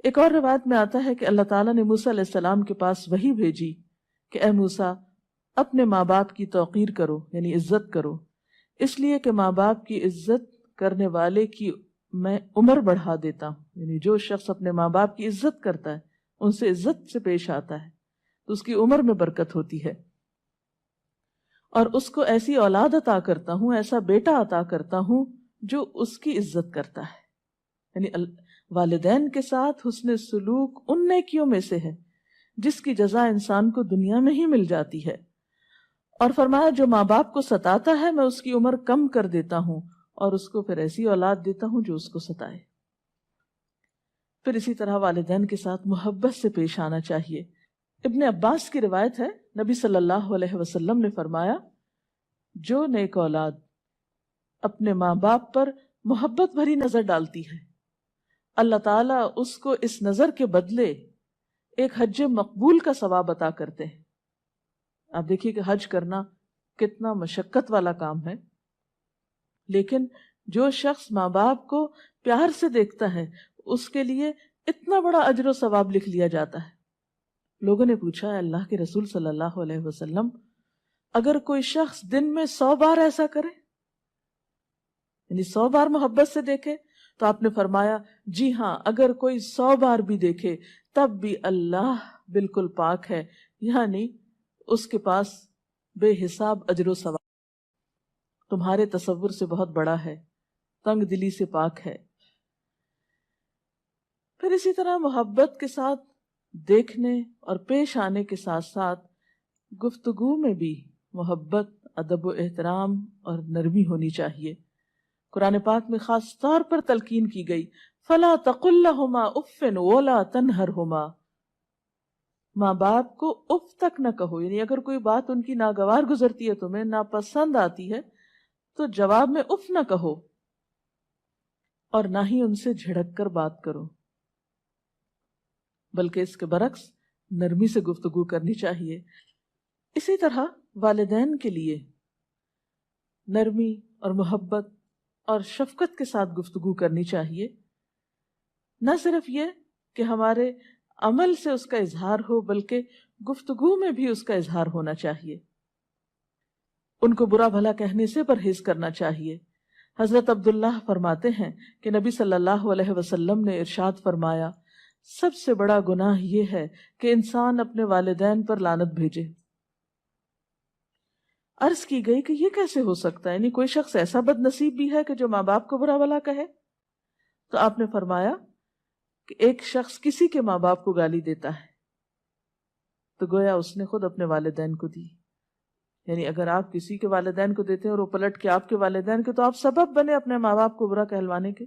ایک اور روایت میں آتا ہے کہ اللہ تعالیٰ نے موسیٰ علیہ السلام کے پاس وحی بھیجی کہ اے موسیٰ اپنے ماں باپ کی توقیر کرو، یعنی عزت کرو، اس لیے کہ ماں باپ کی عزت کرنے والے کی میں عمر بڑھا دیتا ہوں، یعنی جو شخص اپنے ماں باپ کی عزت کرتا ہے، ان سے عزت سے پیش آتا ہے تو اس کی عمر میں برکت ہوتی ہے، اور اس کو ایسی اولاد عطا کرتا ہوں، ایسا بیٹا عطا کرتا ہوں جو اس کی عزت کرتا ہے. یعنی والدین کے ساتھ حسن سلوک ان نیکیوں میں سے ہے جس کی جزا انسان کو دنیا میں ہی مل جاتی ہے. اور فرمایا جو ماں باپ کو ستاتا ہے میں اس کی عمر کم کر دیتا ہوں اور اس کو پھر ایسی اولاد دیتا ہوں جو اس کو ستائے. پھر اسی طرح والدین کے ساتھ محبت سے پیش آنا چاہیے. ابن عباس کی روایت ہے، نبی صلی اللہ علیہ وسلم نے فرمایا جو نیک اولاد اپنے ماں باپ پر محبت بھری نظر ڈالتی ہے اللہ تعالیٰ اس کو اس نظر کے بدلے ایک حج مقبول کا ثواب عطا کرتے ہیں. آپ دیکھیے کہ حج کرنا کتنا مشقت والا کام ہے، لیکن جو شخص ماں باپ کو پیار سے دیکھتا ہے اس کے لیے اتنا بڑا اجر و ثواب لکھ لیا جاتا ہے. لوگوں نے پوچھا اللہ کے رسول صلی اللہ علیہ وسلم اگر کوئی شخص دن میں 100 بار ایسا کرے، یعنی 100 بار محبت سے دیکھے، تو آپ نے فرمایا جی ہاں، اگر کوئی 100 بار بھی دیکھے تب بھی اللہ بالکل پاک ہے، یعنی اس کے پاس بے حساب اجر و ثواب تمہارے تصور سے بہت بڑا ہے، تنگ دلی سے پاک ہے. پھر اسی طرح محبت کے ساتھ دیکھنے اور پیش آنے کے ساتھ ساتھ گفتگو میں بھی محبت، ادب و احترام اور نرمی ہونی چاہیے. قرآن پاک میں خاص طور پر تلقین کی گئی فَلَا تَقُلْ لَهُمَا اُفٍّ وَلَا تَنْهَرْهُمَا، ماں باپ کو اف تک نہ کہو، یعنی اگر کوئی بات ان کی ناگوار گزرتی ہے، تمہیں ناپسند آتی ہے تو جواب میں اف نہ کہو، اور نہ ہی ان سے جھڑک کر بات کرو، بلکہ اس کے برعکس نرمی سے گفتگو کرنی چاہیے. اسی طرح والدین کے لیے نرمی اور محبت اور شفقت کے ساتھ گفتگو کرنی چاہیے. نہ صرف یہ کہ ہمارے عمل سے اس کا اظہار ہو، بلکہ گفتگو میں بھی اس کا اظہار ہونا چاہیے. ان کو برا بھلا کہنے سے پرہیز کرنا چاہیے. حضرت عبداللہ فرماتے ہیں کہ نبی صلی اللہ علیہ وسلم نے ارشاد فرمایا سب سے بڑا گناہ یہ ہے کہ انسان اپنے والدین پر لعنت بھیجے. عرض کی گئی کہ یہ کیسے ہو سکتا ہے، یعنی کوئی شخص ایسا بد نصیب بھی ہے کہ جو ماں باپ کو برا بھلا کہے؟ تو آپ نے فرمایا کہ ایک شخص کسی کے ماں باپ کو گالی دیتا ہے تو گویا اس نے خود اپنے والدین کو دی. یعنی اگر آپ کسی کے والدین کو دیتے ہیں اور وہ پلٹ کے آپ کے والدین کے، تو آپ سبب بنے اپنے ماں باپ کو برا کہلوانے کے.